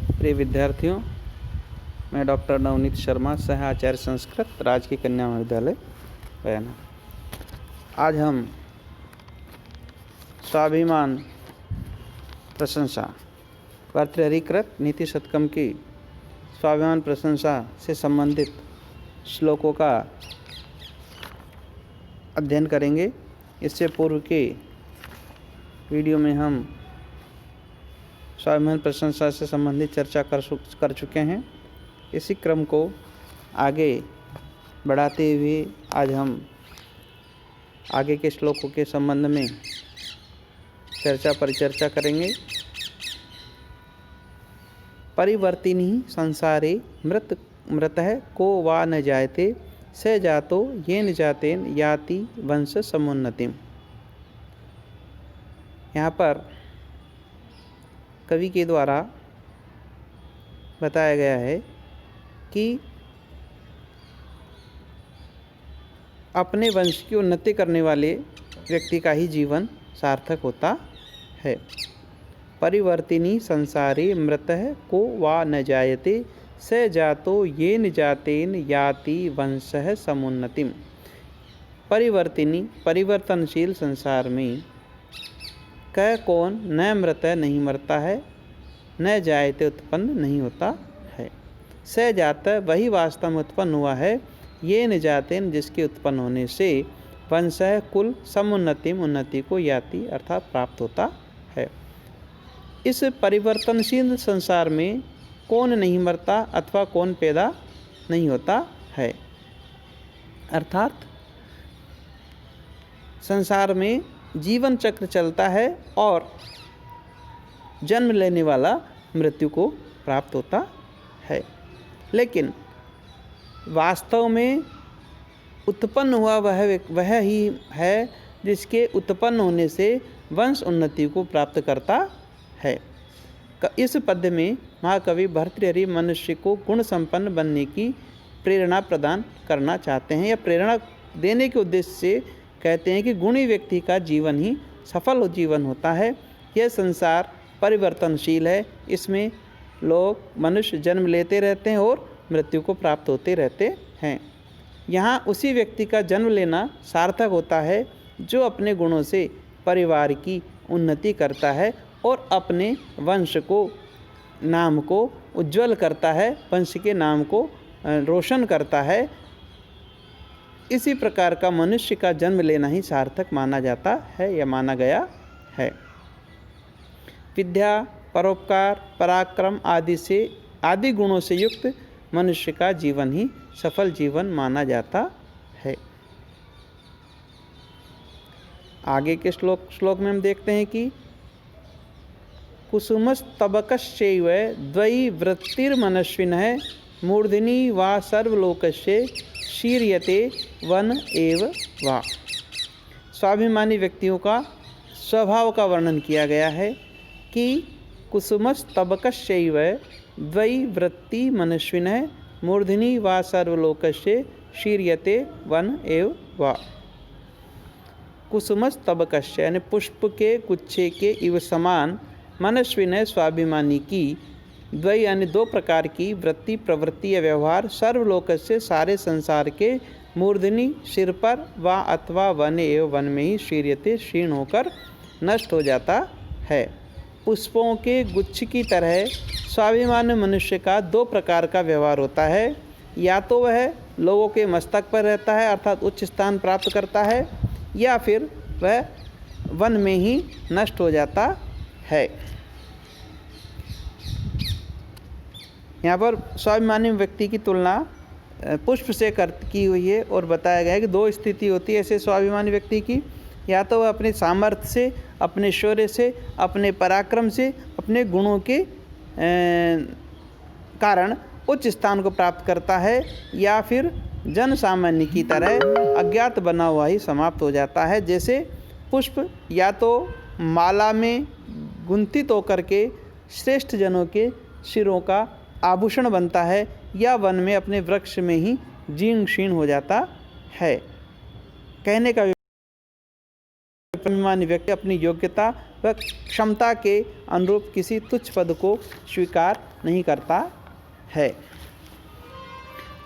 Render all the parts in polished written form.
प्रिय विद्यार्थियों, मैं डॉक्टर नवनीत शर्मा, सह आचार्य संस्कृत, राजकीय कन्या महाविद्यालय बयाना। आज हम स्वाभिमान प्रशंसा भर्तृहरिकृत नीति शतकम की स्वाभिमान प्रशंसा से संबंधित श्लोकों का अध्ययन करेंगे। इससे पूर्व के वीडियो में हम स्वाभिमान प्रशंसा से संबंधित चर्चा कर चुके हैं। इसी क्रम को आगे बढ़ाते हुए आज हम आगे के श्लोकों के संबंध में परिचर्चा करेंगे। परिवर्तिनी संसारे मृतः को वा न जायते स जातो येन जातेन याति वंश समुन्नतिम। यहाँ पर कवि के द्वारा बताया गया है कि अपने वंश की उन्नति करने वाले व्यक्ति का ही जीवन सार्थक होता है। परिवर्तिनी संसारे मृतः को वा न जायते स जातो येन जातेन याति वंशः समुन्नतिम। परिवर्तनशील संसार में कौन न मृतः नहीं मरता है, न जायते उत्पन्न नहीं होता है। स जाता वही वास्तव में उत्पन्न हुआ है, ये न जाते जिसके उत्पन्न होने से वंशः कुल समुन्नतिम उन्नति को याति अर्थात प्राप्त होता है। इस परिवर्तनशील संसार में कौन नहीं मरता अथवा कौन पैदा नहीं होता है, अर्थात संसार में जीवन चक्र चलता है और जन्म लेने वाला मृत्यु को प्राप्त होता है। लेकिन वास्तव में उत्पन्न हुआ वह ही है जिसके उत्पन्न होने से वंश उन्नति को प्राप्त करता है। इस पद्य में महाकवि भर्तृहरि मनुष्य को गुण संपन्न बनने की प्रेरणा प्रदान करना चाहते हैं, या प्रेरणा देने के उद्देश्य से कहते हैं कि गुणी व्यक्ति का जीवन ही सफल जीवन होता है। यह संसार परिवर्तनशील है, इसमें मनुष्य जन्म लेते रहते हैं और मृत्यु को प्राप्त होते रहते हैं। यहाँ उसी व्यक्ति का जन्म लेना सार्थक होता है जो अपने गुणों से परिवार की उन्नति करता है और अपने वंश को नाम को उज्ज्वल करता है, वंश के नाम को रोशन करता है। इसी प्रकार का मनुष्य का जन्म लेना ही सार्थक माना जाता है या माना गया है। विद्या, परोपकार, पराक्रम आदि गुणों से युक्त मनुष्य का जीवन ही सफल जीवन माना जाता है। आगे के श्लोक में हम देखते हैं कि कुसुमस्तबकश्चैव द्वयी वृत्तिर्मनस्विनः मूर्धनि वा सर्वलोकस्य शीर्यते वन एव वा। स्वाभिमानी व्यक्तियों का स्वभाव का वर्णन किया गया है कि कुसुमस्तबकश्चैव द्वयी वृत्ति मनुष्विनः मूर्धनि वा सर्वलोकस्य शीर्यते वन एव वा। कुसुमस्तबकस्य यानी पुष्प के गुच्छे के इव समान मनुष्विनः स्वाभिमानी की द्वय यानी दो प्रकार की वृत्ति प्रवृत्ति या व्यवहार सर्वलोक से सारे संसार के मूर्धनि सिर पर वा अथवा वन एवं वन में ही शीर्यते क्षीण होकर नष्ट हो जाता है। पुष्पों के गुच्छ की तरह स्वाभिमानी मनुष्य का दो प्रकार का व्यवहार होता है। या तो वह लोगों के मस्तक पर रहता है अर्थात उच्च स्थान प्राप्त करता है, या फिर वह वन में ही नष्ट हो जाता है। यहाँ पर स्वाभिमानी व्यक्ति की तुलना पुष्प से की हुई है और बताया गया है कि दो स्थिति होती है ऐसे स्वाभिमानी व्यक्ति की। या तो वह अपने सामर्थ्य से, अपने शौर्य से, अपने पराक्रम से, अपने गुणों के कारण उच्च स्थान को प्राप्त करता है, या फिर जन सामान्य की तरह अज्ञात बना हुआ ही समाप्त हो जाता है। जैसे पुष्प या तो माला में गुंथित होकर के श्रेष्ठ जनों के सिरों का आभूषण बनता है, या वन में अपने वृक्ष में ही जीर्ण क्षीण हो जाता है। कहने का स्वाभिमानी व्यक्ति अपनी योग्यता वह क्षमता के अनुरूप किसी तुच्छ पद को स्वीकार नहीं करता है।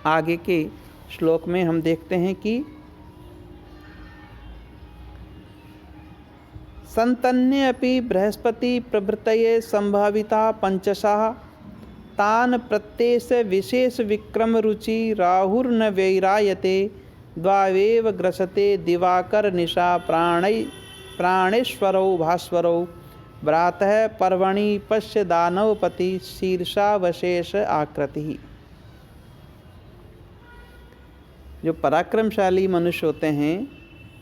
आगे के श्लोक में हम देखते हैं कि संतन्येऽपि बृहस्पति प्रभृतये संभाविता पंचशः तान प्रत्येष विशेष विक्रम रुचि राहुर्न वैरायते द्वावेव ग्रसते दिवाकर निशा प्राणेश्वरौ भास्वरौ भ्रातः पर्वणि पश्य दानवपति शीर्षावशेष आकृति। जो पराक्रमशाली मनुष्य होते हैं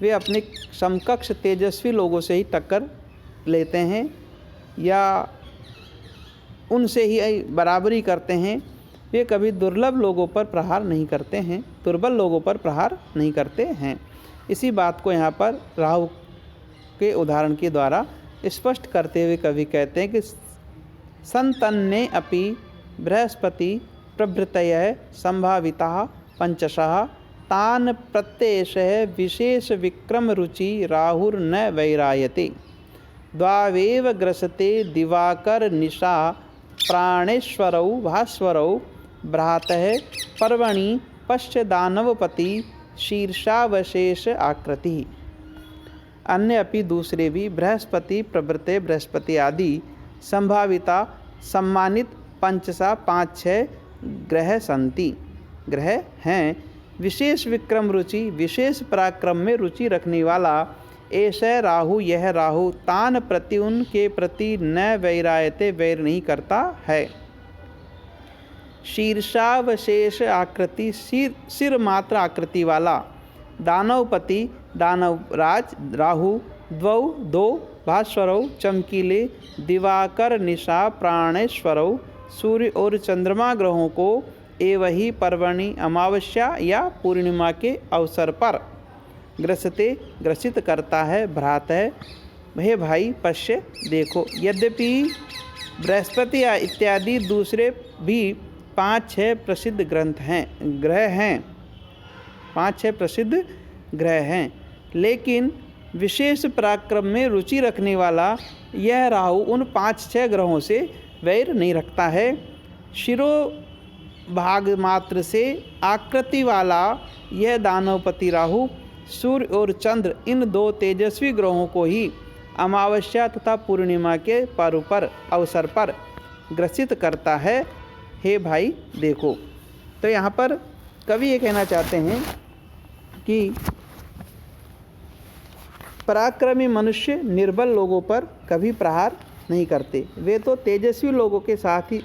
वे अपने समकक्ष तेजस्वी लोगों से ही टक्कर लेते हैं या उनसे ही बराबरी करते हैं। वे कभी दुर्लभ लोगों पर प्रहार नहीं करते हैं, दुर्बल लोगों पर प्रहार नहीं करते हैं। इसी बात को यहाँ पर राहु के उदाहरण के द्वारा स्पष्ट करते हुए कवि कहते हैं कि संतन्ने अपि बृहस्पति प्रभृतयः संभाविता पंचशः तान प्रत्येषः विशेष विक्रम रुचि राहुर्न वैरायते द्वावेव ग्रसते दिवाकर निशा प्राणेश्वरौ भास्वरौ भ्रातः पर्वणि पश्य दानवपति शीर्षावशेष आकृति। अन्य अपि दूसरे भी बृहस्पति प्रभृते बृहस्पति आदि संभाविता सम्मानित पंचसा 5-6 ग्रह हैं। विशेष विक्रम रुचि विशेष पराक्रम में रुचि रखने वाला ऐसा राहु, यह राहु तान प्रति उनके प्रति न वैरायते वैर नहीं करता है। शीर्षावशेष आकृति सिर मात्र आकृति वाला दानवपति दानवराज राहु दो भास्वरौ चमकीले दिवाकर निशा प्राणेश्वरौ सूर्य और चंद्रमा ग्रहों को एवं ही पर्वणि अमावस्या या पूर्णिमा के अवसर पर ग्रसित करता है। भ्रातः हे भाई पश्य देखो, यद्यपि बृहस्पति इत्यादि दूसरे भी 5-6 प्रसिद्ध ग्रह हैं 5-6 प्रसिद्ध ग्रह हैं, लेकिन विशेष पराक्रम में रुचि रखने वाला यह राहु उन 5-6 ग्रहों से वैर नहीं रखता है। शिरो भाग मात्र से आकृति वाला यह दानवपति राहु सूर्य और चंद्र इन 2 तेजस्वी ग्रहों को ही अमावस्या तथा पूर्णिमा के पर्व पर अवसर पर ग्रसित करता है। हे भाई देखो, तो यहाँ पर कवि ये कहना चाहते हैं कि पराक्रमी मनुष्य निर्बल लोगों पर कभी प्रहार नहीं करते, वे तो तेजस्वी लोगों के साथ ही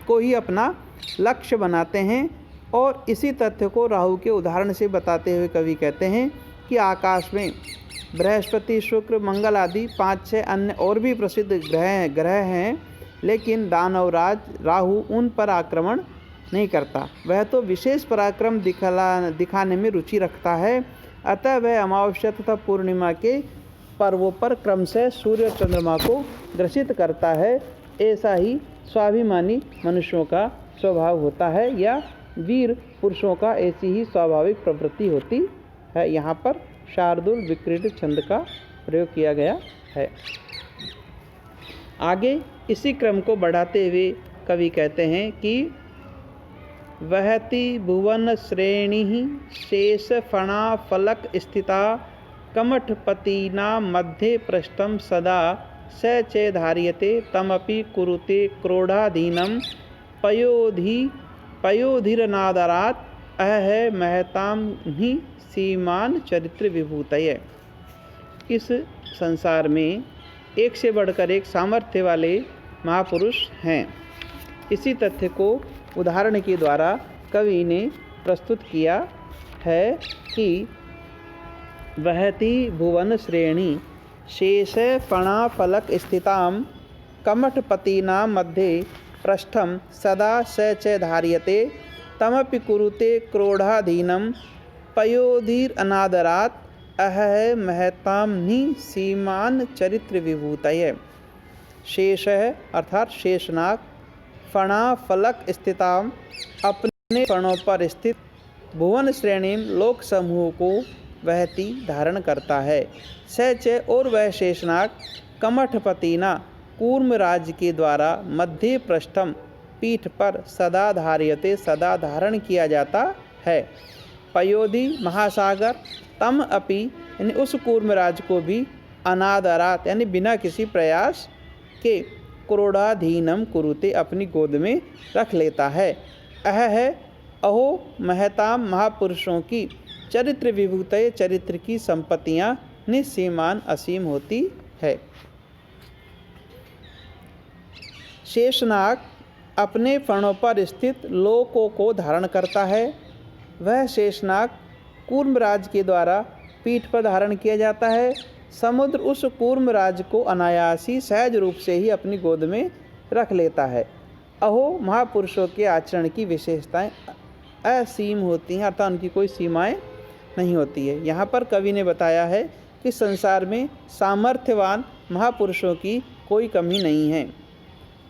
को ही अपना लक्ष्य बनाते हैं। और इसी तथ्य को राहु के उदाहरण से बताते हुए कवि कहते हैं कि आकाश में बृहस्पति शुक्र मंगल आदि 5-6 अन्य और भी प्रसिद्ध ग्रह हैं, लेकिन दानवराज राहु उन पर आक्रमण नहीं करता। वह तो विशेष पराक्रम दिखाने में रुचि रखता है, अतः वह अमावस्या तथा पूर्णिमा के पर्वों पर क्रमशः सूर्य और चंद्रमा को ग्रसित करता है। ऐसा ही स्वाभिमानी मनुष्यों का स्वभाव होता है या वीर पुरुषों का ऐसी ही स्वाभाविक प्रवृत्ति होती है। यहाँ पर शार्दुल विक्रीडित छंद का प्रयोग किया गया है। आगे इसी क्रम को बढ़ाते हुए कवि कहते हैं कि वहति भुवन श्रेणी शेष फणा फलक स्थिता कमठपतिना मध्ये पृष्ठम सदा स च धार्यते तमपि कुरुते क्रोधाधीनम पयोधिरनादरात् अह महताम ही सीमान चरित्र विभूतये। इस संसार में एक से बढ़कर एक सामर्थ्य वाले महापुरुष हैं। इसी तथ्य को उदाहरण के द्वारा कवि ने प्रस्तुत किया है कि वहति भुवन श्रेणी शेष फणा फलक स्थितां कमठपतिना मध्ये पृष्ठम सदा स च धार्यते तमपि कुरुते क्रोधाधीनम पयोधिर अनादरात् अह महताम नि सीमान चरित्र विभूतये। शेष अर्थात शेषनाग फणा फलक स्थिताम अपने फणों पर स्थित भुवन श्रेणी लोक समूह को वहती धारण करता है। सच और वह शेषनाग कमठपतिना कूर्मराज के द्वारा मध्य पृष्ठम पीठ पर सदा धार्यते सदा धारण किया जाता है। पयोधि महासागर तम अपि यानी उस कूर्मराज को भी अनादरात यानी बिना किसी प्रयास के क्रोधाधीनम कुरुते अपनी गोद में रख लेता है। है अहो महताम महापुरुषों की चरित्र विभूतय चरित्र की संपत्तियाँ निसीमान असीम होती है। शेषनाग अपने फणों पर स्थित लोकों को धारण करता है। वह शेषनाग कूर्मराज के द्वारा पीठ पर धारण किया जाता है। समुद्र उस कूर्मराज को अनायासी सहज रूप से ही अपनी गोद में रख लेता है। अहो महापुरुषों के आचरण की विशेषताएं असीम होती हैं, अर्थात उनकी कोई सीमाएं नहीं होती है। यहाँ पर कवि ने बताया है कि संसार में सामर्थ्यवान महापुरुषों की कोई कमी नहीं है।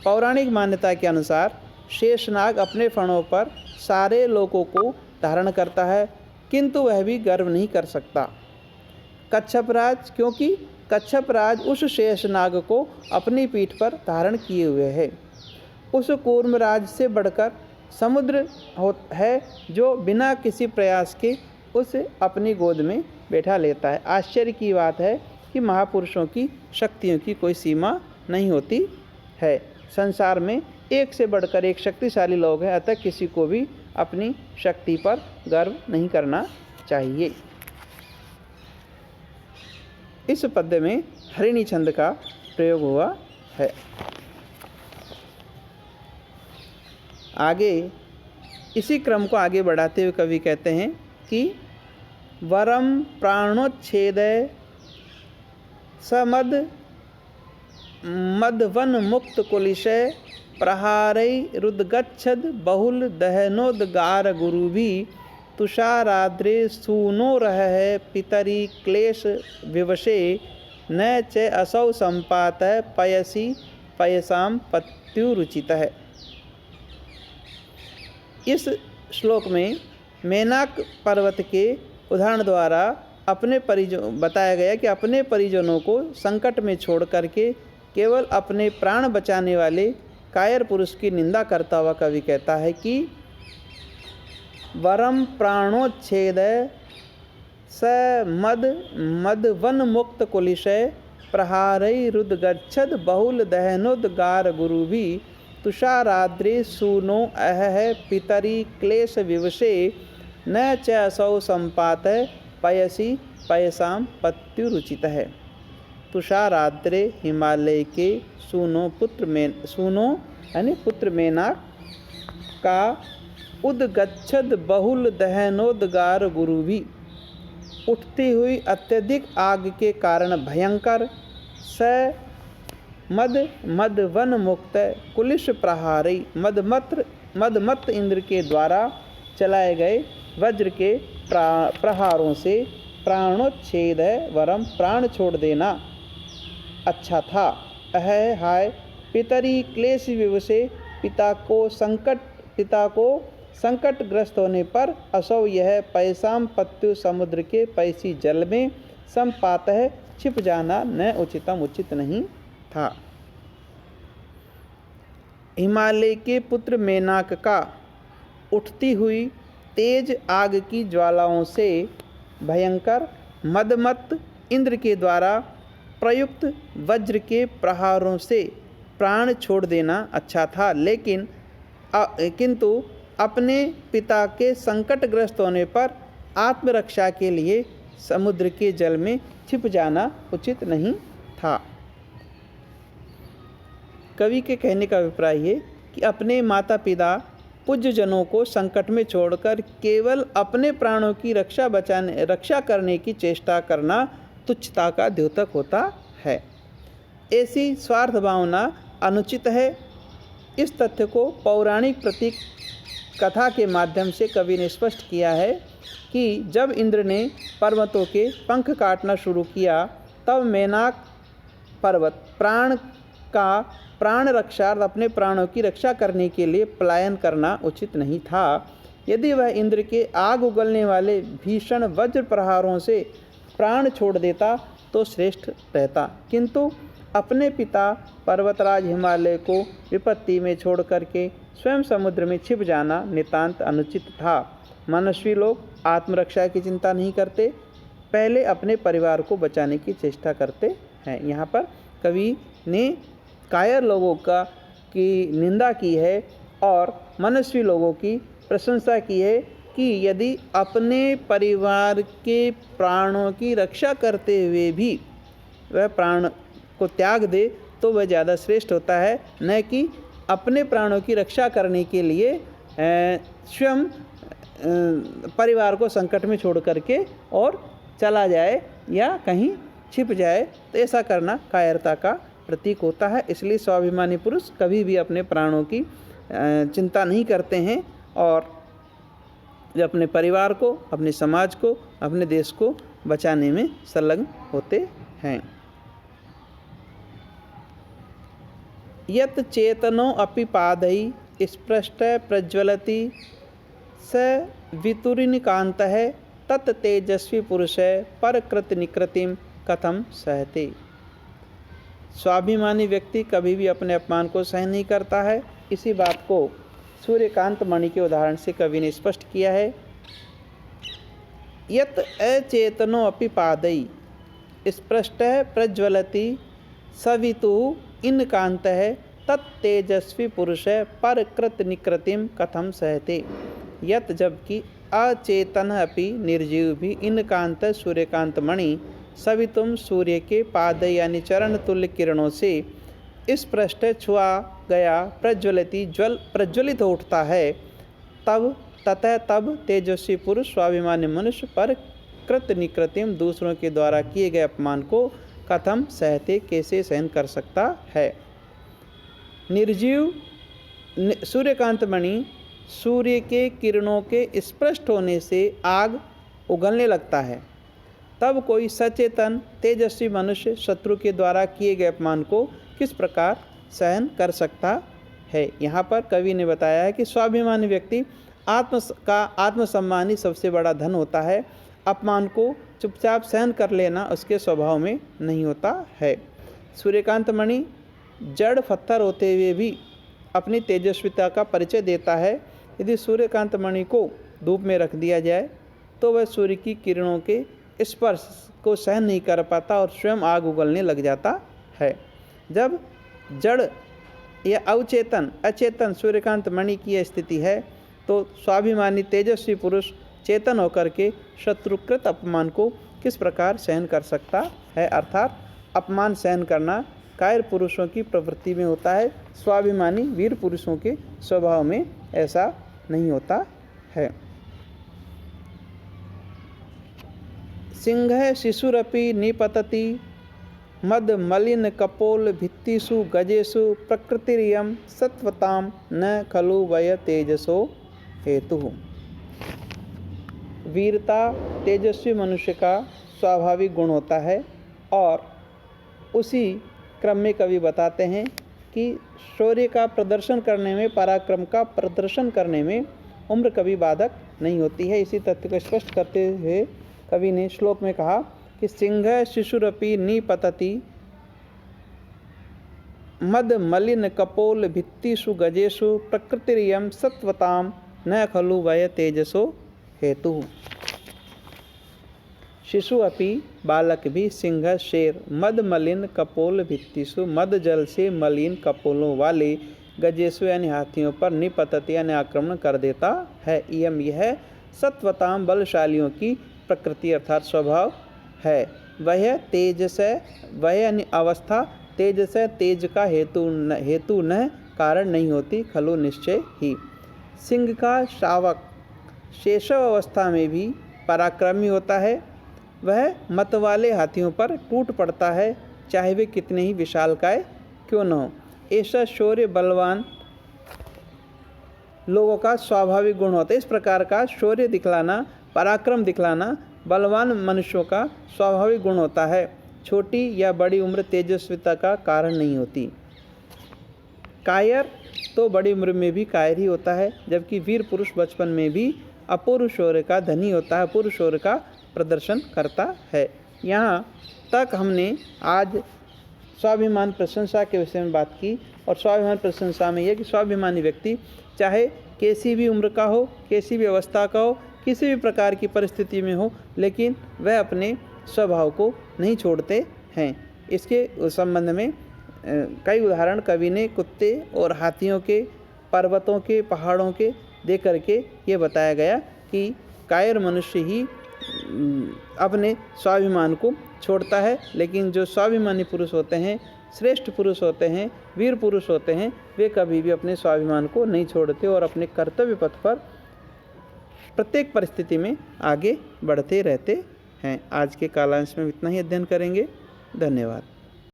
पौराणिक मान्यता के अनुसार शेषनाग अपने फणों पर सारे लोकों को धारण करता है, किंतु वह भी गर्व नहीं कर सकता। कच्छपराज क्योंकि कच्छपराज उस शेषनाग को अपनी पीठ पर धारण किए हुए है। उस कूर्मराज से बढ़कर समुद्र है जो बिना किसी प्रयास के उसे अपनी गोद में बैठा लेता है। आश्चर्य की बात है कि महापुरुषों की शक्तियों की कोई सीमा नहीं होती है। संसार में एक से बढ़कर एक शक्तिशाली लोग हैं, अतः किसी को भी अपनी शक्ति पर गर्व नहीं करना चाहिए। इस पद्य में हरिणी छंद का प्रयोग हुआ है। आगे इसी क्रम को आगे बढ़ाते हुए कवि कहते हैं कि वरम प्राणोच्छेद समद मदवन मुक्त कुलिशय प्रहारै रुद्गच्छद बहुल दहनोद्गार गुरुभी तुषाराद्रे सूनो रह पितरी क्लेश विवशे न च असौ संपात पयसी पयसाम पत्युरुचित है। इस श्लोक में मेनाक पर्वत के उदाहरण द्वारा अपने परिजन बताया गया कि अपने परिजनों को संकट में छोड़ करके केवल अपने प्राण बचाने वाले कायर पुरुष की निंदा करता हुआ कवि कहता है कि वरम प्राणोच्छेद स मदवन मुक्त कुलिशय प्रहारै रुद्गच्छद बहुल दहनोद्गार गुरुभी तुषाराद्रे सूनो अह पितरी क्लेश विवशे न च असौ संपात पयसी पयसाम पत्युरुचित है। तुषाराद्रे हिमालय के सूनो यानी पुत्र मेनाक का उद्गच्छद बहुल दहनोद्गार गुरु भी उठती हुई अत्यधिक आग के कारण भयंकर स मदवन मुक्त कुलिश प्रहारी मदमत इंद्र के द्वारा चलाए गए वज्र के प्रहारों से प्राणोच्छेद है वरम प्राण छोड़ देना अच्छा था। हाय पितरी क्लेश विवशे पिता को संकटग्रस्त होने पर असौ यह पैसाम पत्यु समुद्र के पैसी जल में संपात है छिप जाना न उचित नहीं था। हिमालय के पुत्र मेनाक का उठती हुई तेज आग की ज्वालाओं से भयंकर मदमत इंद्र के द्वारा प्रयुक्त वज्र के प्रहारों से प्राण छोड़ देना अच्छा था, लेकिन किंतु अपने पिता के संकटग्रस्त होने पर आत्मरक्षा के लिए समुद्र के जल में छिप जाना उचित नहीं था। कवि के कहने का अभिप्राय है कि अपने माता पिता पूज्यजनों को संकट में छोड़कर केवल अपने प्राणों की रक्षा करने की चेष्टा करना तुच्छता का द्योतक होता है। ऐसी स्वार्थ भावना अनुचित है। इस तथ्य को पौराणिक प्रतीक कथा के माध्यम से कवि ने स्पष्ट किया है कि जब इंद्र ने पर्वतों के पंख काटना शुरू किया तब मेनाक पर्वत प्राण रक्षा अपने प्राणों की रक्षा करने के लिए पलायन करना उचित नहीं था। यदि वह इंद्र के आग उगलने वाले भीषण वज्र प्रहारों से प्राण छोड़ देता तो श्रेष्ठ रहता, किंतु अपने पिता पर्वतराज हिमालय को विपत्ति में छोड़ करके स्वयं समुद्र में छिप जाना नितांत अनुचित था। मनुष्य लोग आत्मरक्षा की चिंता नहीं करते, पहले अपने परिवार को बचाने की चेष्टा करते हैं। यहाँ पर कवि ने कायर लोगों की निंदा की है और मनुष्य लोगों की प्रशंसा की है कि यदि अपने परिवार के प्राणों की रक्षा करते हुए भी वह प्राण को त्याग दे तो वह ज़्यादा श्रेष्ठ होता है, न कि अपने प्राणों की रक्षा करने के लिए स्वयं परिवार को संकट में छोड़ करके और चला जाए या कहीं छिप जाए। तो ऐसा करना कायरता का प्रतीक होता है। इसलिए स्वाभिमानी पुरुष कभी भी अपने प्राणों की चिंता नहीं करते हैं और अपने परिवार को, अपने समाज को, अपने देश को बचाने में संलग्न होते हैं। यत् चेतनो अपि पादै स्पृष्ट प्रज्वलति स वितुरिनिकान्तः तत् तेजस्वी पुरुष परकृत निकृतिम कथम सहते। स्वाभिमानी व्यक्ति कभी भी अपने अपमान को सहन नहीं करता है। इसी बात को सूर्यकांत मणि के उदाहरण से कवि ने स्पष्ट किया है। यत् अचेतनो अपि पादै स्पृष्ट प्रज्वलति सवितु इनकान्तः तत्तेजस्वी पुरुष परकृत निकृतिम कथम सहते। यत् जबकि अचेतन अपि निर्जीव भी इनकांत सूर्यकांत मणि सवितुम सूर्य के पाद यानी चरण तुल्य किरणों से इस पृष्ठ छुआ गया प्रज्वलित हो उठता है, तब तेजस्वी पुरुष स्वाभिमानी मनुष्य पर कृत निकृतिम दूसरों के द्वारा किए गए अपमान को कथम सहते कैसे सहन कर सकता है। निर्जीव सूर्यकांत मणि सूर्य के किरणों के स्पष्ट होने से आग उगलने लगता है, तब कोई सचेतन तेजस्वी मनुष्य शत्रु के द्वारा किए गए अपमान को किस प्रकार सहन कर सकता है। यहाँ पर कवि ने बताया है कि स्वाभिमानी व्यक्ति आत्मसम्मान ही सबसे बड़ा धन होता है। अपमान को चुपचाप सहन कर लेना उसके स्वभाव में नहीं होता है। सूर्यकांत मणि जड़ पत्थर होते हुए भी अपनी तेजस्विता का परिचय देता है। यदि सूर्यकांत मणि को धूप में रख दिया जाए तो वह सूर्य की किरणों के स्पर्श को सहन नहीं कर पाता और स्वयं आग उगलने लग जाता है। जब जड़ या अचेतन सूर्यकांत मणि की यह स्थिति है तो स्वाभिमानी तेजस्वी पुरुष चेतन होकर के शत्रुकृत अपमान को किस प्रकार सहन कर सकता है। अर्थात अपमान सहन करना कायर पुरुषों की प्रवृत्ति में होता है, स्वाभिमानी वीर पुरुषों के स्वभाव में ऐसा नहीं होता है। सिंह शिशुरपि निपतति मद मलिन कपोल भित्तिषु गजेषु प्रकृतिरियं सत्वतां न खलु वय तेजसो हेतु। वीरता तेजस्वी मनुष्य का स्वाभाविक गुण होता है और उसी क्रम में कवि बताते हैं कि शौर्य का प्रदर्शन करने में, पराक्रम का प्रदर्शन करने में उम्र कभी बाधक नहीं होती है। इसी तथ्य को स्पष्ट करते हुए कवि ने श्लोक में कहा कि सिंह शिशुरपि निपतति मद मलिन कपोल भित्तिषु गजेषु प्रकृतिरियं सत्वतां न खलु वय तेजसो हेतु। शिशु अपि बालक भी सिंह शेर मद मलिन कपोल भित्तिषु मद जल से मलिन कपोलों वाले गजेषु यानी हाथियों पर निपतति यानी आक्रमण कर देता है। इयम यह सत्वताम बलशालियों की प्रकृति अर्थात स्वभाव है। वह तेज से वह यानी अवस्था तेज से तेज का हेतु न कारण नहीं होती, खलु निश्चय ही। सिंह का शावक शेषव अवस्था में भी पराक्रमी होता है। वह मत वाले हाथियों पर टूट पड़ता है, चाहे वे कितने ही विशालकाय क्यों न हो। ऐसा शौर्य बलवान लोगों का स्वाभाविक गुण होता है। इस प्रकार का शौर्य दिखलाना, पराक्रम दिखलाना बलवान मनुष्यों का स्वाभाविक गुण होता है। छोटी या बड़ी उम्र तेजस्विता का कारण नहीं होती। कायर तो बड़ी उम्र में भी कायर ही होता है, जबकि वीर पुरुष बचपन में भी अपूर्व शौर्य का धनी होता है, अपूर्व शौर्य का प्रदर्शन करता है। यहाँ तक हमने आज स्वाभिमान प्रशंसा के विषय में बात की। और स्वाभिमान प्रशंसा में यह कि स्वाभिमानी व्यक्ति चाहे कैसी भी उम्र का हो, कैसी भी अवस्था का हो, किसी भी प्रकार की परिस्थिति में हो, लेकिन वह अपने स्वभाव को नहीं छोड़ते हैं। इसके संबंध में कई उदाहरण कवि ने कुत्ते और हाथियों के, पर्वतों के, पहाड़ों के दे करके ये बताया गया कि कायर मनुष्य ही अपने स्वाभिमान को छोड़ता है, लेकिन जो स्वाभिमानी पुरुष होते हैं, श्रेष्ठ पुरुष होते हैं, वीर पुरुष होते हैं, वे कभी भी अपने स्वाभिमान को नहीं छोड़ते और अपने कर्तव्य पथ पर प्रत्येक परिस्थिति में आगे बढ़ते रहते हैं। आज के कालांश में इतना ही अध्ययन करेंगे। धन्यवाद।